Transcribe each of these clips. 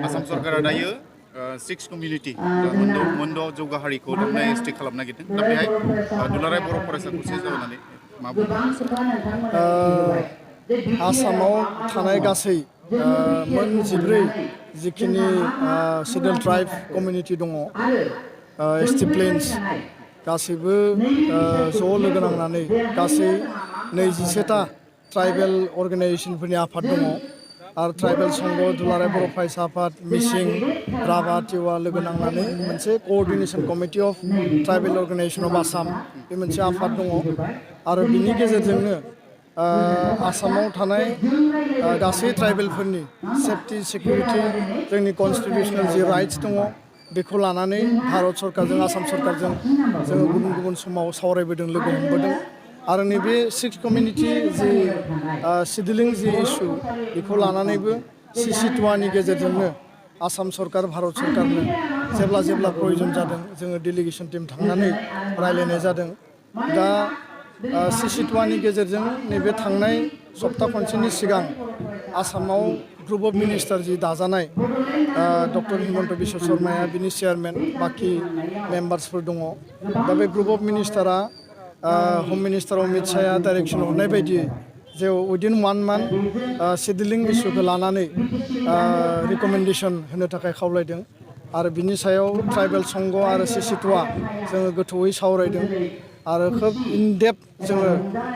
आसाम सरकारा दायो 6 कमिउनिटि मोनद' जौगाहारिखौ दामनाय एसटि खालामनो नागिरदों दा बेहाय दुलाराय बर' फरायसा खौसे जानानै मा बुङो आसामाव थानाय गासै मोन 14 जिखिनि सिडुल ट्राइब कमिउनिटि दङ एसटि प्लेन्स गासैबो ज' लोगो नांनानै गासै 21टा ट्राइबेल अर्गानाइजेशनफोरनि आफाद दङ आरो ट्राइबेल संघ दुलाराय बर' फरायसा आफाद मिसिं राभा टिवा लोगो नांनानै मोनसे coordination committee of tribal organisation of Assam बे मोनसे आफाद दङ आरो बिनि गेजेरजोंनो आसामाव थानाय गासै ट्राइबेलफोरनि सेफ्टि सिकिउरिटि जोंनि कन्स्टिटिउसनेल जि राइट्स दङ बेखौ लानानै भारत सरकारजों आसाम सरकारजों जोङो गुबुन गुबुन समाव सावरायबोदों लोगो हमबोदों आरो नैबे 6 कमिउनिटि जि सिडुलिं जि इस्यु बेखौ लानानैबो CC2नि गेजेरजोंनो आसाम सरकार भारत सरकारनो जेब्ला प्रयोजन जादों जोङो डेलिगेशन टीम थांनानै रायलायनाय जादों दा CC2नि गेजेरजों नैबे थांनाय सप्ता खनसेनि सिगां आसामाव ग्रुप अफ मिनिस्टार जि दाजानाय डक्टर हिमन्त बिश्व शर्माया बिनि चेयारमेन बाकी मेम्बार्सफोर दङ दा बे ग्रुप अफ मिनिस्टारा होम मिनिस्टार अमित शाहया डाइरेक्शन हरनाय बायदियै जे उइदिन 1 मान्थ सिडुलिं इस्युखौ लानानै रिकमेन्डेशन होनो थाखाय खावलायदों आरो बिनि सायाव ट्राइबेल संघ आरो CC2आ जोङो गोथौयै सावरायदों आरो खोब इनडेप्थ जोङो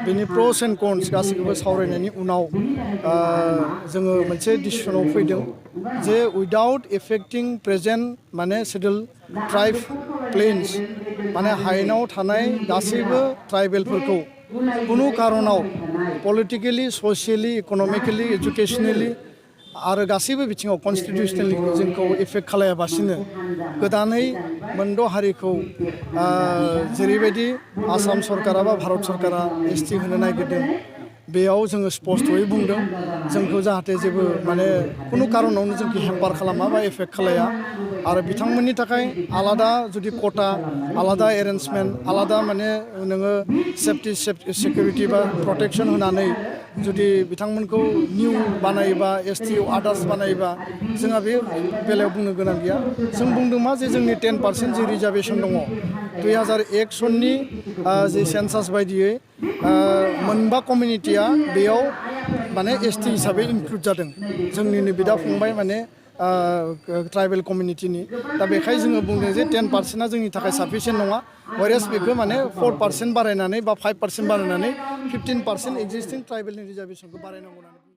बिनि प्र'स एन्ड कन्स गासैखौबो सावरायनायनि उनाव जोङो मोनसे डिसिसनाव फैदों जे उइदाउट एफेक्टिं प्रेजेन्ट माने सिडुल ट्राइब प्लेन्स माने हायेनाव थानाय गासैबो ट्राइबेलफोरखौ कुनु कारनाव पलिटिकेलि ससियेलि इक'नमिकेलि एजुकेशनेलि आरो गासैबो बिथिङाव कन्स्टिटिउसनेलि जोंखौ एफेक्ट खालायाबासिनो गोदानै मोनद' हारिखौ जेरैबायदि आसाम सरकारा बा भारत सरकारा एसटि होनो नागिरदों बेयाव जोङो स्पष्टयै बुंदों जोंखौ जाहाथे जेबो माने कुनु कारनावनो जोंखौ हेम्पार खालामा बा एफेक्ट खालाया आरो बिथांमोननि थाखाय आलादा जुदि कटा आलादा एरेन्जमेन्ट आलादा माने नोङो सेफ्टि सिकिउरिटि बा प्रटेक्शन होनानै जुदि बिथांमोनखौ निउ बानायोबा एसटि आदार्स बानायोबा जोंहा बे बेलायाव बुंनो गोनां गैया जों बुंदों मा जे जोंनि 10% जि रिजार्भेशन दङ 2001 सननि जि सेन्सास बायदियै मोनबा कमिउनिटिया बेयाव माने एसटि हिसाबै इनक्लुड जादों जोंनिनो बिदा फंबाय माने ट्राइबेल कमिउनिटिनि दा बेखाय जोङो बुंदों जे 10%आ जोंनि थाखाय साफिसियेन्ट नङा वेरेस बेखौ माने 4% बारायनानै बा 5% बारायनानै 15% एक्जिस्टिं ट्राइबेलनि रिजार्भेशनखौ बारायनांगौ होननानै